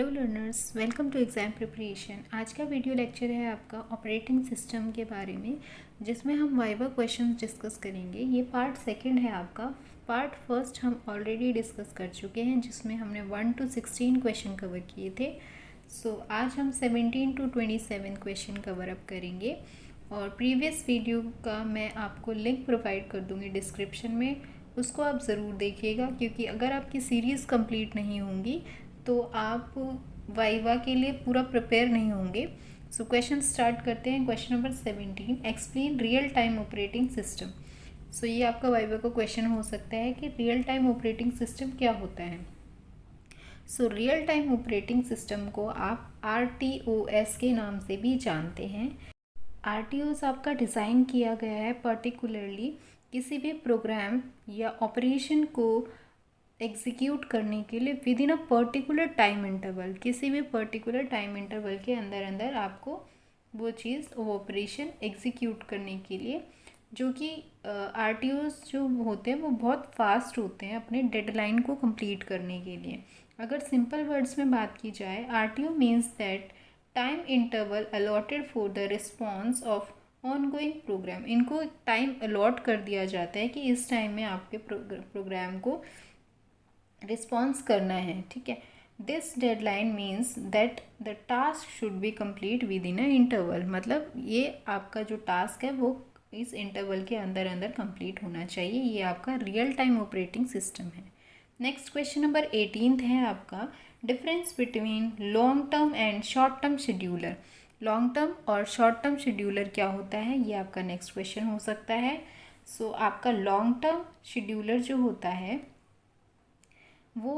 Hello learners, welcome to exam preparation. आज का video lecture है आपका ऑपरेटिंग सिस्टम के बारे में, जिसमें हम वाइवा क्वेश्चंस डिस्कस करेंगे। ये पार्ट सेकंड है आपका। पार्ट फर्स्ट हम ऑलरेडी डिस्कस कर चुके हैं, जिसमें हमने 1 to 16 क्वेश्चन कवर किए थे। आज हम 17 to 27 क्वेश्चन कवर अप करेंगे और प्रीवियस वीडियो का मैं आपको लिंक प्रोवाइड कर दूँगी डिस्क्रिप्शन में, उसको आप ज़रूर देखिएगा, क्योंकि अगर आपकी सीरीज़ कंप्लीट नहीं होंगी तो आप वाइवा के लिए पूरा प्रिपेयर नहीं होंगे। क्वेश्चन स्टार्ट करते हैं। Question number 17, explain real time operating system. ये आपका वाइवा का क्वेश्चन हो सकता है कि रियल टाइम ऑपरेटिंग सिस्टम क्या होता है। रियल टाइम ऑपरेटिंग सिस्टम को आप RTOS के नाम से भी जानते हैं। RTOS आपका डिज़ाइन किया गया है पर्टिकुलरली किसी भी प्रोग्राम या ऑपरेशन को एग्जीक्यूट करने के लिए with in a particular time interval, किसी भी पर्टिकुलर टाइम इंटरवल के अंदर आपको वो चीज़, वो ऑपरेशन एग्जीक्यूट करने के लिए, जो कि RTOs जो होते हैं वो बहुत फास्ट होते हैं अपने डेडलाइन को कंप्लीट करने के लिए। अगर सिंपल वर्ड्स में बात की जाए, RTO means that time interval allotted for the response of ongoing program. इनको टाइम अलॉट कर दिया जाता है कि इस टाइम में आपके प्रोग्राम को रिस्पॉन्स करना है, ठीक है। This deadline means that the task should be complete with in a interval. मतलब ये आपका जो टास्क है वो इस इंटरवल के अंदर कंप्लीट होना चाहिए। ये आपका रियल टाइम ऑपरेटिंग सिस्टम है। नेक्स्ट क्वेश्चन नंबर 18 है आपका, difference between long term and short term scheduler. Long term और शॉर्ट टर्म शेड्यूलर क्या होता है, ये आपका नेक्स्ट क्वेश्चन हो सकता है। आपका लॉन्ग टर्म शेड्यूलर जो होता है वो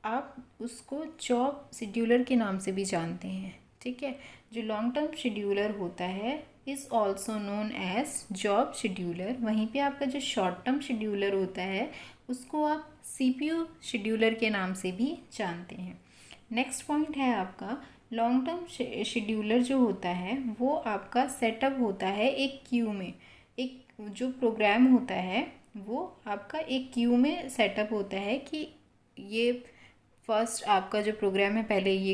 आप उसको जॉब शेड्यूलर के नाम से भी जानते हैं, ठीक है। जो लॉन्ग टर्म शेड्यूलर होता है is also known as job scheduler. वहीं पे आपका जो शॉर्ट टर्म शेड्यूलर होता है उसको आप CPU शेड्यूलर के नाम से भी जानते हैं। नेक्स्ट पॉइंट है आपका, लॉन्ग टर्म शेड्यूलर जो होता है वो आपका सेटअप होता है एक क्यू में। एक जो प्रोग्राम होता है वो आपका एक क्यू में सेटअप होता है कि ये फर्स्ट आपका जो प्रोग्राम है पहले ये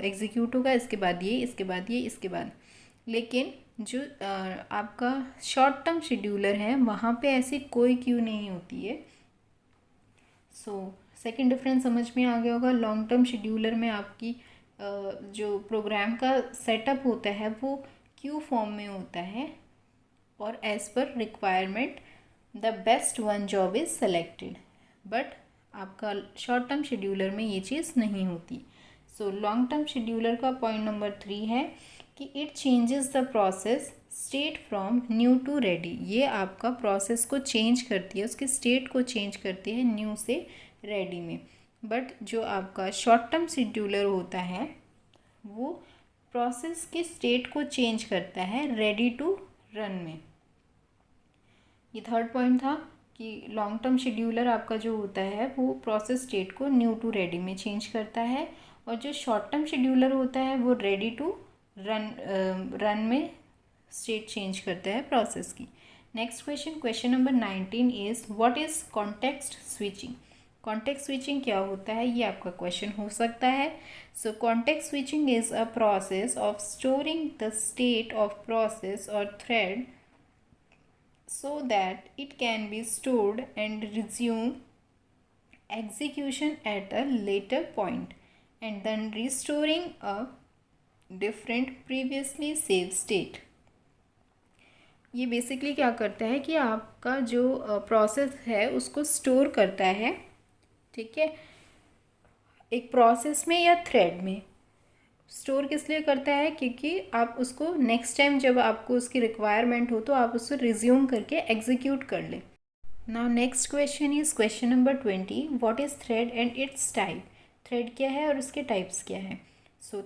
एग्जीक्यूट होगा, इसके बाद ये, इसके बाद ये, इसके बाद। लेकिन जो आपका शॉर्ट टर्म शेड्यूलर है वहाँ पे ऐसी कोई क्यू नहीं होती है। सेकंड डिफरेंस समझ में आ गया होगा। लॉन्ग टर्म शेड्यूलर में आपकी जो प्रोग्राम का सेटअप होता है वो क्यू फॉर्म में होता है और as per requirement the best one job is selected. But आपका शॉर्ट टर्म शेड्यूलर में ये चीज़ नहीं होती। लॉन्ग टर्म शेड्यूलर का पॉइंट नंबर 3 है कि it changes the process state from new to ready. ये आपका प्रोसेस को चेंज करती है, उसके स्टेट को चेंज करती है न्यू से रेडी में। बट जो आपका शॉर्ट टर्म शेड्यूलर होता है वो प्रोसेस के स्टेट को चेंज करता है रेडी टू रन में। ये थर्ड पॉइंट था कि लॉन्ग टर्म शेड्यूलर आपका जो होता है वो प्रोसेस स्टेट को न्यू टू रेडी में चेंज करता है, और जो शॉर्ट टर्म शेड्यूलर होता है वो रेडी टू रन में स्टेट चेंज करता है प्रोसेस की। Next question number 19 is what is context switching. Context switching क्या होता है, ये आपका क्वेश्चन हो सकता है। Context switching is a process of storing the state of process और thread so that it can be stored and resume execution at a later point, and then restoring a different previously saved state. ये basically क्या करता है कि आपका जो process है उसको स्टोर करता है, ठीक है, एक प्रोसेस में या थ्रेड में। स्टोर किस लिए करता है, क्योंकि आप उसको नेक्स्ट टाइम जब आपको उसकी रिक्वायरमेंट हो तो आप उसको रिज्यूम करके एग्जीक्यूट कर लें। Now next question is question number 20, what is thread and its type. Thread क्या है और उसके टाइप्स क्या है।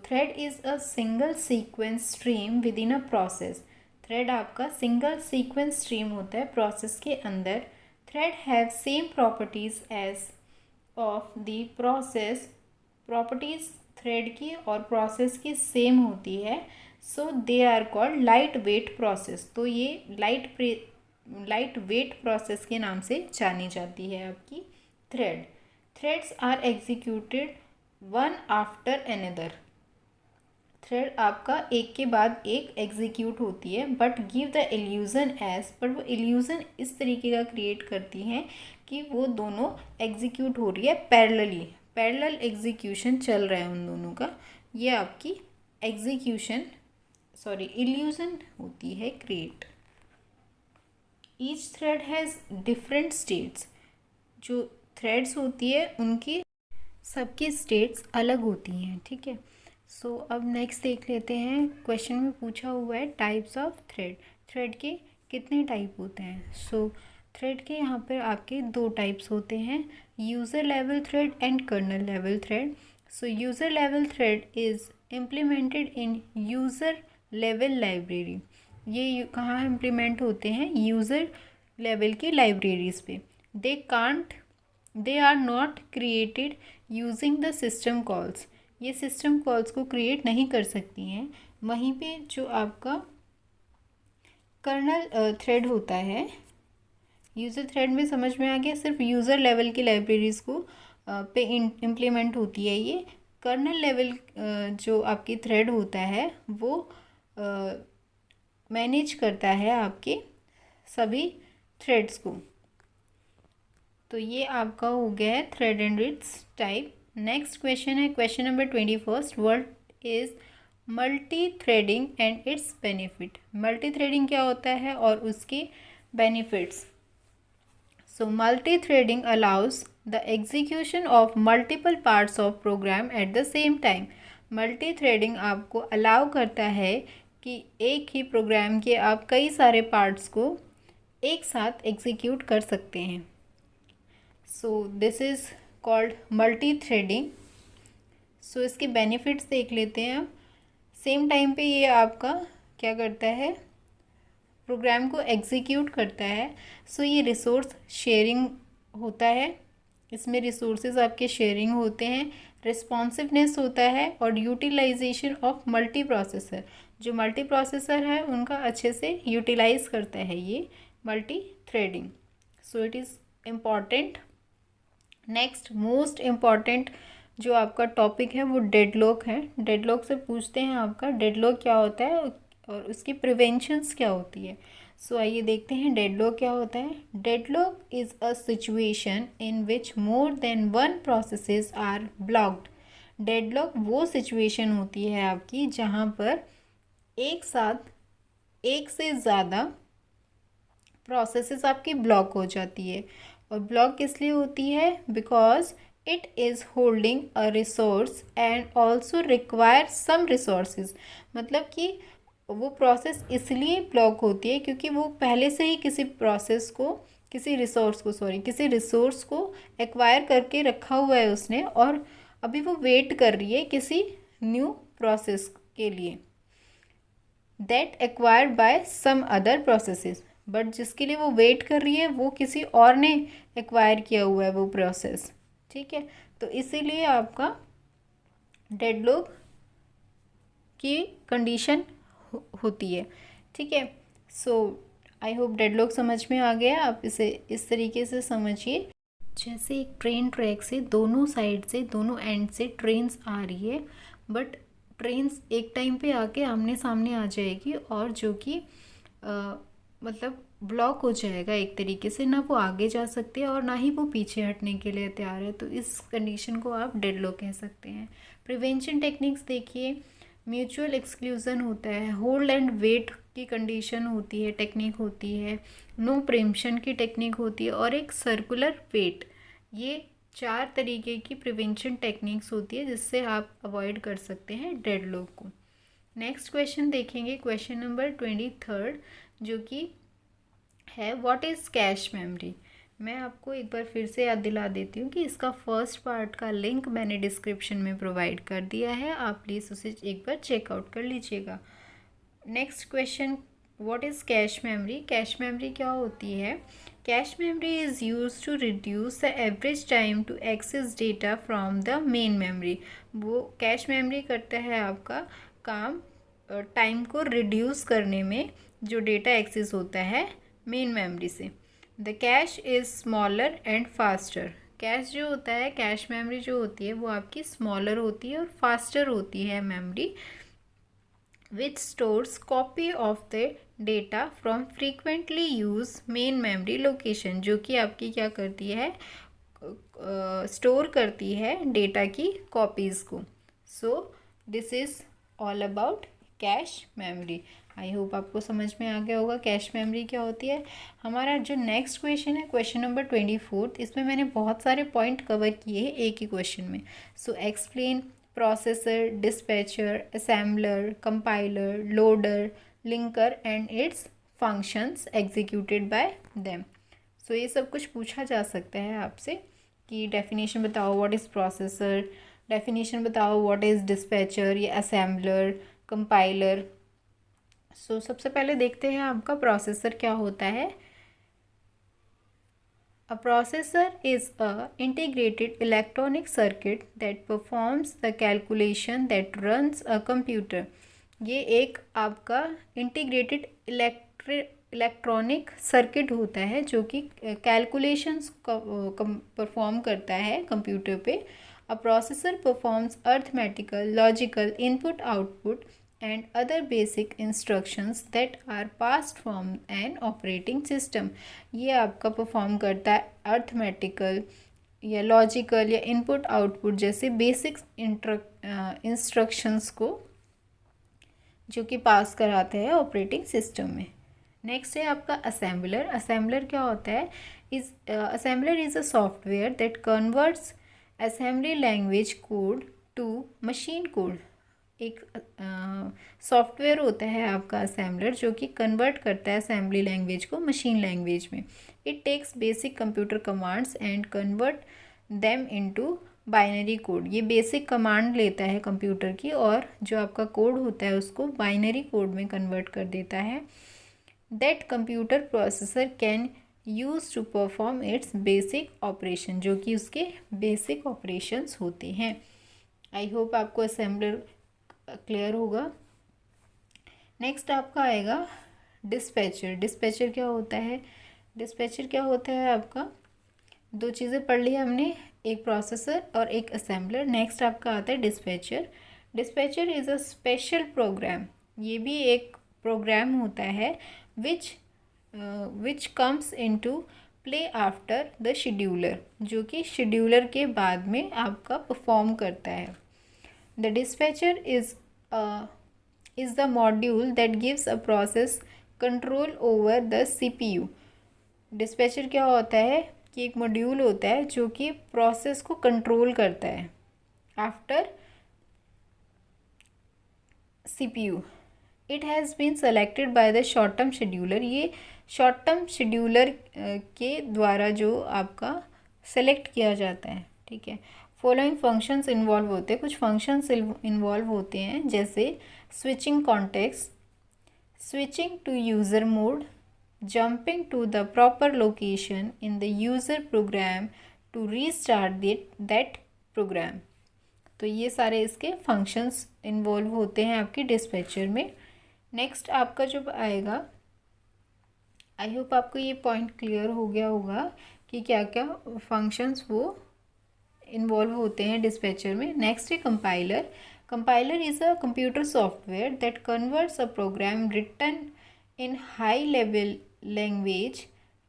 Thread is a single sequence stream within a process. Thread आपका सिंगल सीक्वेंस स्ट्रीम होता है प्रोसेस के अंदर। Thread have same properties as of the process. Properties thread की और प्रोसेस की सेम होती है, they are called light weight process. तो ये लाइट वेट प्रोसेस के नाम से जानी जाती है आपकी thread. Threads are executed one after another. Thread आपका एक के बाद एक एग्जीक्यूट होती है, but give the illusion as, पर वो इल्यूज़न इस तरीके का क्रिएट करती हैं कि वो दोनों एग्जीक्यूट हो रही है पैरेलली, पैरेलल एग्जीक्यूशन चल रहा है उन दोनों का। ये आपकी एग्जीक्यूशन इल्यूज़न होती है create. Each thread has different states. जो थ्रेड्स होती है उनकी सबकी स्टेट्स अलग होती हैं, ठीक है। सो अब नेक्स्ट देख लेते हैं। क्वेश्चन में पूछा हुआ है टाइप्स ऑफ थ्रेड। थ्रेड के कितने टाइप होते हैं? सो थ्रेड के यहाँ पर आपके दो टाइप्स होते हैं, user level thread and kernel level thread. So user level thread is implemented in user level library. ये कहाँ इम्प्लीमेंट होते हैं? यूज़र लेवल की लाइब्रेरीज़ पे। They are not created using the system calls. ये सिस्टम कॉल्स को create नहीं कर सकती हैं। वहीं पे जो आपका कर्नल थ्रेड होता है, यूज़र थ्रेड में समझ में आ गया, सिर्फ यूज़र लेवल की लाइब्रेरीज़ को पे इम्प्लीमेंट होती है ये। कर्नल लेवल जो आपकी थ्रेड होता है वो मैनेज करता है आपके सभी थ्रेड्स को। तो ये आपका हो गया है thread and its type. Next question है question number 21। What is multi threading and its benefit. Multi threading क्या होता है और उसके benefits. So multi threading allows the execution of multiple parts of program at the same time. Multi threading आपको allow करता है कि एक ही प्रोग्राम के आप कई सारे पार्ट्स को एक साथ एग्जीक्यूट कर सकते हैं। So this is called multi threading. So इसके बेनिफिट्स देख लेते हैं अब। सेम टाइम पे ये आपका क्या करता है, प्रोग्राम को एग्जीक्यूट करता है। सो ये रिसोर्स शेयरिंग होता है, इसमें रिसोर्सेज आपके शेयरिंग होते हैं, रिस्पॉन्सिवनेस होता है और यूटिलाइजेशन ऑफ मल्टी प्रोसेसर। जो मल्टी प्रोसेसर है उनका अच्छे से यूटिलाइज करता है ये multi threading. So it is important. Next most important जो आपका टॉपिक है वो डेडलॉक है। डेडलॉक से पूछते हैं आपका डेडलॉक क्या होता है और उसकी प्रिवेंशंस क्या होती है। सो आइए देखते हैं डेडलॉक क्या होता है। Deadlock is a situation in which more than one processes are blocked. Deadlock वो सिचुएशन होती है आपकी जहाँ पर एक साथ एक से ज़्यादा प्रोसेसेस आपकी ब्लॉक हो जाती है। और ब्लॉक किस लिए होती है? Because it is holding a resource and also require some resources. मतलब कि वो प्रोसेस इसलिए ब्लॉक होती है क्योंकि वो पहले से ही किसी रिसोर्स को एक्वायर करके रखा हुआ है उसने, और अभी वो वेट कर रही है किसी न्यू प्रोसेस के लिए, that acquired by some other processes. But जिसके लिए वो वेट कर रही है वो किसी और ने एक्वायर किया हुआ है वो प्रोसेस, ठीक है। तो इसीलिए आपका डेडलॉक की कंडीशन होती है, ठीक है। सो आई होप डेडलॉक समझ में आ गया। आप इसे इस तरीके से समझिए, जैसे एक ट्रेन ट्रैक से दोनों साइड से दोनों एंड से ट्रेन्स आ रही है, बट ट्रेन्स एक टाइम पे आके आमने सामने आ जाएगी और जो कि मतलब ब्लॉक हो जाएगा एक तरीके से, ना वो आगे जा सकते हैं और ना ही वो पीछे हटने के लिए तैयार है। तो इस कंडीशन को आप डेडलॉक कह सकते हैं। प्रिवेंशन टेक्निक्स देखिए, म्यूचुअल एक्सक्लूजन होता है, होल्ड एंड वेट की कंडीशन होती है, टेक्निक होती है, नो प्रिम्पशन की टेक्निक होती है और एक सर्कुलर वेट। ये 4 तरीके की प्रिवेंशन टेक्निक्स होती है जिससे आप अवॉइड कर सकते हैं डेडलॉक को। नेक्स्ट क्वेश्चन देखेंगे क्वेश्चन नंबर 23 जो कि है व्हाट इज़ कैश मेमोरी। मैं आपको एक बार फिर से याद दिला देती हूँ कि इसका फर्स्ट पार्ट का लिंक मैंने डिस्क्रिप्शन में प्रोवाइड कर दिया है, आप प्लीज़ उसे एक बार चेकआउट कर लीजिएगा। Next question, what is cache memory. Cache memory क्या होती है? Cache memory is used to reduce the average time to access data from the main memory. वो कैश मेमोरी करता है आपका काम टाइम को रिड्यूस करने में, जो डेटा एक्सेस होता है मेन मेमोरी से। The cash is smaller and faster. Cash जो होता है, कैश मेमोरी जो होती है वो आपकी स्मॉलर होती है और फास्टर होती है memory, which stores copy of the data from frequently use main memory location, जो कि आपकी क्या करती है, स्टोर करती है डेटा की कॉपीज़ को। सो this is all about cache memory. I hope आपको समझ में आ गया होगा कैश मेमोरी क्या होती है। हमारा जो नेक्स्ट क्वेश्चन है, क्वेश्चन नंबर 24, इसमें मैंने बहुत सारे पॉइंट कवर किए हैं एक ही क्वेश्चन में। So explain processor, dispatcher, assembler, compiler, loader, linker and its functions executed by them. So ये सब कुछ पूछा जा सकता है आपसे कि डेफिनेशन बताओ व्हाट इज़ प्रोसेसर, डेफिनेशन बताओ व्हाट इज़ डिस्पैचर या असेंबलर, कंपाइलर। सो सबसे पहले देखते हैं आपका प्रोसेसर क्या होता है। A processor is a integrated electronic circuit that performs the calculation that runs a computer. ये एक आपका इंटीग्रेटेड इलेक्ट्रॉनिक सर्किट होता है जो कि कैलकुलेशंस परफॉर्म करता है कंप्यूटर पे। अ processor performs arithmetical, logical, input output and other basic instructions that are passed from an operating system. ये आपका परफॉर्म करता है अर्थमेटिकल या लॉजिकल या इनपुट आउटपुट जैसे बेसिक इंस्ट्रक्शंस को, जो कि पास कराते हैं ऑपरेटिंग सिस्टम में। नेक्स्ट है आपका असेंबलर। असेंबलर क्या होता है? Assembler is a software that converts assembly language code to machine code. एक सॉफ्टवेयर होता है आपका असेंबलर जो कि कन्वर्ट करता है असेंबली लैंग्वेज को मशीन लैंग्वेज में। It takes basic computer commands and convert them into binary code. ये बेसिक कमांड लेता है कंप्यूटर की और जो आपका कोड होता है उसको बाइनरी कोड में कन्वर्ट कर देता है। That computer processor can use to perform its basic operation, जो कि उसके बेसिक ऑपरेशंस होते हैं। आई होप आपको असेंबलर क्लियर होगा। नेक्स्ट आपका आएगा डिस्पैचर। डिस्पैचर क्या होता है? डिस्पैचर क्या होता है आपका, दो चीज़ें पढ़ ली हमने, एक प्रोसेसर और एक असेंबलर। नेक्स्ट आपका आता है dispatcher. Dispatcher is a special program. ये भी एक प्रोग्राम होता है which comes into play after the scheduler, जो कि शेड्यूलर के बाद में आपका परफॉर्म करता है। The dispatcher is the module that gives a process control over the CPU. Dispatcher क्या होता है कि एक मॉड्यूल होता है जो कि प्रोसेस को कंट्रोल करता है after CPU. It has been selected by the short term scheduler. ये शॉर्ट टर्म शेड्यूलर के द्वारा जो आपका सेलेक्ट किया जाता है, ठीक है। फॉलोइंग फंक्शंस इन्वॉल्व होते हैं, कुछ फंक्शंस इन्वॉल्व होते हैं जैसे switching context, switching to user mode, jumping to the proper location in the user program to restart that program. तो ये सारे इसके फंक्शंस इन्वॉल्व होते हैं आपके डिस्पैचर में। नेक्स्ट आपका जो आएगा, आई होप आपको ये पॉइंट क्लियर हो गया होगा कि क्या क्या फंक्शंस वो इन्वॉल्व होते हैं डिस्पैचर में। नेक्स्ट है compiler. Compiler is a computer software that converts a program written in high level language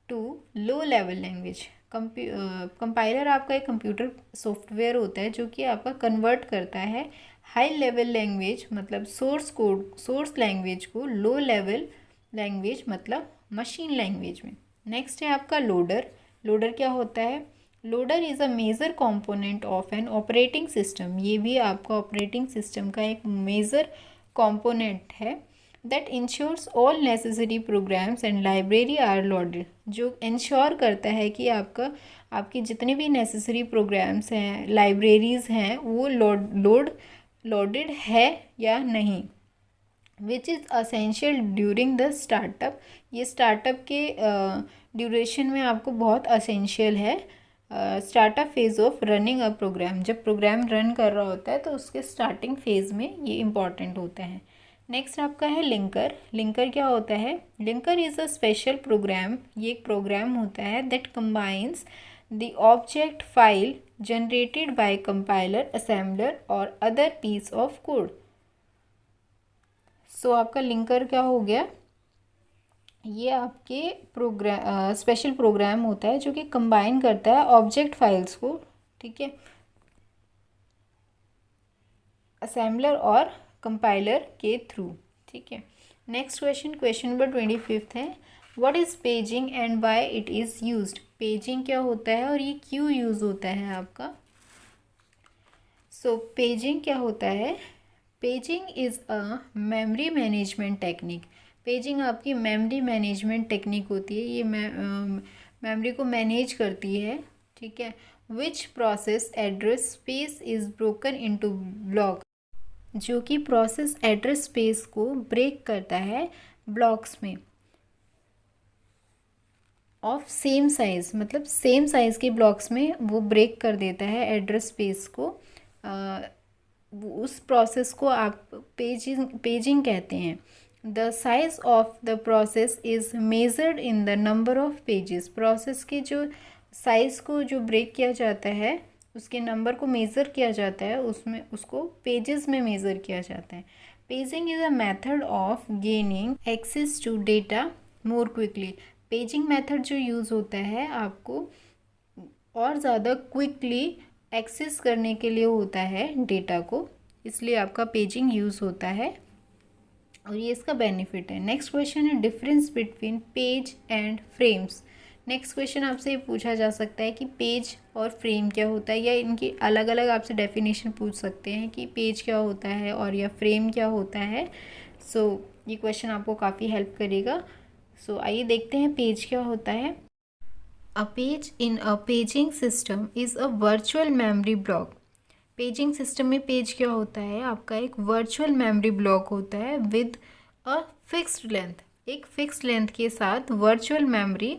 to low level language. Compiler आपका एक कंप्यूटर सॉफ्टवेयर होता है जो कि आपका कन्वर्ट करता है हाई लेवल लैंग्वेज मतलब सोर्स लैंग्वेज को लो लेवल लैंग्वेज मतलब मशीन लैंग्वेज में। नेक्स्ट है आपका लोडर। लोडर क्या होता है? Loader is a major component of an operating system. ये भी आपका ऑपरेटिंग सिस्टम का एक मेजर कंपोनेंट है that ensures all necessary programs and library are loaded, जो इंश्योर करता है कि आपके जितने भी नेसेसरी प्रोग्राम्स हैं, लाइब्रेरीज़ हैं, वो लोडेड है या नहीं। Which is essential during the startup. ये स्टार्टअप के ड्यूरेशन में आपको बहुत असेंशियल है। Startup phase of running a program, जब प्रोग्राम रन कर रहा होता है तो उसके स्टार्टिंग फेज़ में ये इम्पॉर्टेंट होता है। नेक्स्ट आपका है लिंकर। लिंकर क्या होता है? Linker is a special program. ये एक प्रोग्राम होता है that combines the object file generated by compiler, assembler और other piece of code. So आपका लिंकर क्या हो गया, ये आपके स्पेशल प्रोग्राम होता है जो कि कंबाइन करता है ऑब्जेक्ट फाइल्स को, ठीक है, असेंबलर और कंपाइलर के थ्रू, ठीक है। नेक्स्ट क्वेश्चन, क्वेश्चन नंबर 25 है, what is paging and why it is used. Paging क्या होता है और ये क्यों यूज़ होता है आपका। सो पेजिंग क्या होता है, paging is a memory management technique. Paging आपकी मेमोरी मैनेजमेंट टेक्निक होती है, ये मेमोरी को मैनेज करती है, ठीक है। Which process address space is broken into block, जो कि प्रोसेस एड्रेस स्पेस को ब्रेक करता है ब्लॉक्स में ऑफ सेम साइज़, मतलब सेम साइज़ के ब्लॉक्स में वो ब्रेक कर देता है एड्रेस स्पेस को। उस प्रोसेस को आप पेजिंग कहते हैं। The size of the process is measured in the number of pages. Process के जो साइज़ को जो ब्रेक किया जाता है उसके नंबर को मेज़र किया जाता है, उसमें उसको पेजेस में मेज़र किया जाता है। Paging is a method of gaining access to data more quickly. Paging method जो यूज़ होता है आपको और ज़्यादा क्विकली एक्सेस करने के लिए होता है डेटा को, इसलिए आपका पेजिंग यूज़ होता है और ये इसका बेनिफिट है। नेक्स्ट क्वेश्चन है, difference between page and frames. Next question आपसे ये पूछा जा सकता है कि पेज और फ्रेम क्या होता है, या इनकी अलग अलग आपसे डेफिनेशन पूछ सकते हैं कि पेज क्या होता है और या फ्रेम क्या होता है। सो ये क्वेश्चन आपको काफ़ी हेल्प करेगा। सो आइए देखते हैं पेज क्या होता है। A page in a paging system is a virtual memory block. Paging system में पेज क्या होता है, आपका एक वर्चुअल मेमोरी ब्लॉक होता है विद अ फिक्स्ड लेंथ, एक फिक्स लेंथ के साथ वर्चुअल मेमोरी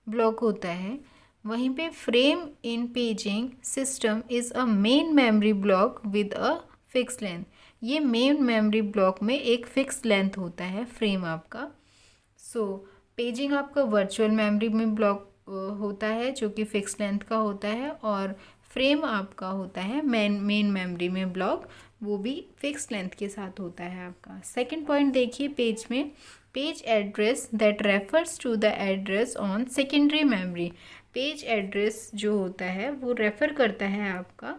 ब्लॉक होता है। वहीं पे frame in paging system is a main memory block with a fix length. ये मेन मेमोरी ब्लॉक में एक फिक्स लेंथ होता है फ्रेम आपका। सो पेजिंग आपका वर्चुअल मेमोरी में ब्लॉक होता है जो कि फिक्स लेंथ का होता है, और फ्रेम आपका होता है मेन मेमोरी में ब्लॉक, वो भी फिक्स लेंथ के साथ होता है आपका। सेकंड पॉइंट देखिए पेज में, page address that refers to the address on secondary memory. Page address जो होता है वो रेफ़र करता है आपका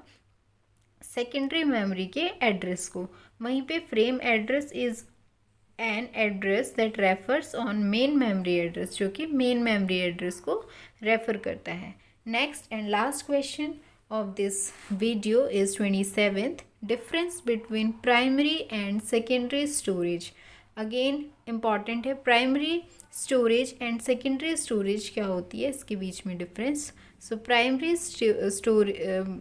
सेकेंडरी मेमोरी के एड्रेस को। वहीं पे frame address is an address that refers on main memory address, जो कि मेन मेमोरी एड्रेस को रेफ़र करता है। Next and last question of this video is 27th, difference between primary and secondary storage. Again important है, primary storage and secondary storage क्या होती है, इसके बीच में डिफरेंस। सो प्राइमरी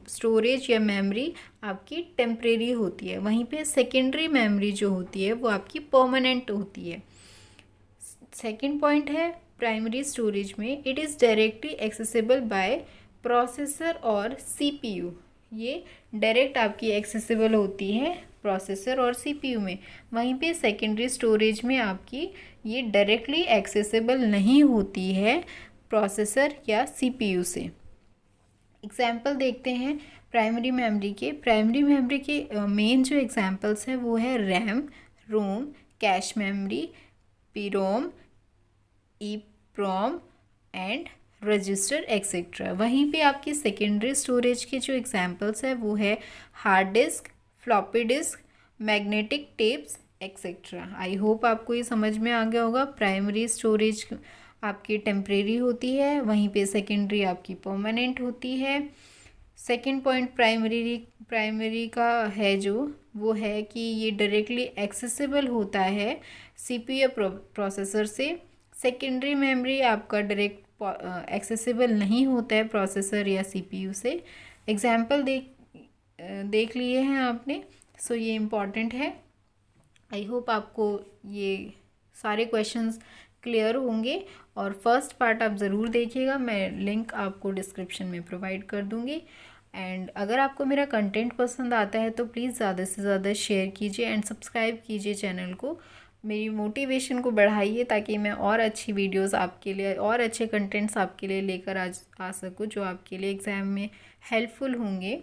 स्टोरेज या मेमोरी आपकी टेम्परेरी होती है, वहीं पे सेकेंडरी मेमोरी जो होती है वो आपकी परमानेंट होती है। सेकंड पॉइंट है, प्राइमरी स्टोरेज में it is directly accessible bye processor और सीपीयू। ये डायरेक्ट आपकी एक्सेसिबल होती है प्रोसेसर और सीपीयू में। वहीं पे सेकेंडरी स्टोरेज में आपकी ये डायरेक्टली एक्सेसिबल नहीं होती है प्रोसेसर या सीपीयू से। एग्जाम्पल देखते हैं प्राइमरी मेमोरी के। प्राइमरी मेमोरी के मेन जो एग्जाम्पल्स हैं वो है RAM, ROM, cache memory, PROM, EPROM and register etcetera. वहीं पे आपकी सेकेंडरी स्टोरेज के जो एग्जाम्पल्स है वो है hard disk, floppy disk, magnetic tapes etcetera. आई होप आपको ये समझ में आ गया होगा। प्राइमरी स्टोरेज आपकी टेम्परेरी होती है, वहीं पे सेकेंडरी आपकी परमानेंट होती है। सेकंड पॉइंट प्राइमरी का है जो वो है कि ये डायरेक्टली एक्सेसिबल होता है सीपीयू या प्रोसेसर से। सेकेंडरी मेमोरी आपका डायरेक्ट एक्सेसिबल नहीं होता है प्रोसेसर या सीपीयू से। एग्जाम्पल देख लिए हैं आपने, सो ये इम्पॉर्टेंट है। आई होप आपको ये सारे क्वेश्चंस क्लियर होंगे, और फर्स्ट पार्ट आप ज़रूर देखिएगा, मैं लिंक आपको डिस्क्रिप्शन में प्रोवाइड कर दूँगी। एंड अगर आपको मेरा कंटेंट पसंद आता है तो प्लीज़ ज़्यादा से ज़्यादा शेयर कीजिए एंड सब्सक्राइब कीजिए चैनल को। मेरी मोटिवेशन को बढ़ाइए ताकि मैं और अच्छी वीडियोस आपके लिए और अच्छे कंटेंट्स आपके लिए लेकर आ सकूँ जो आपके लिए एग्ज़ाम में हेल्पफुल होंगे।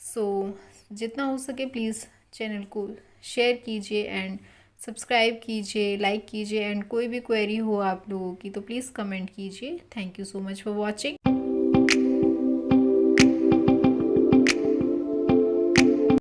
सो जितना हो सके प्लीज़ चैनल को शेयर कीजिए एंड सब्सक्राइब कीजिए, लाइक कीजिए एंड कोई भी क्वेरी हो आप लोगों की तो प्लीज़ कमेंट कीजिए। Thank you so much for watching.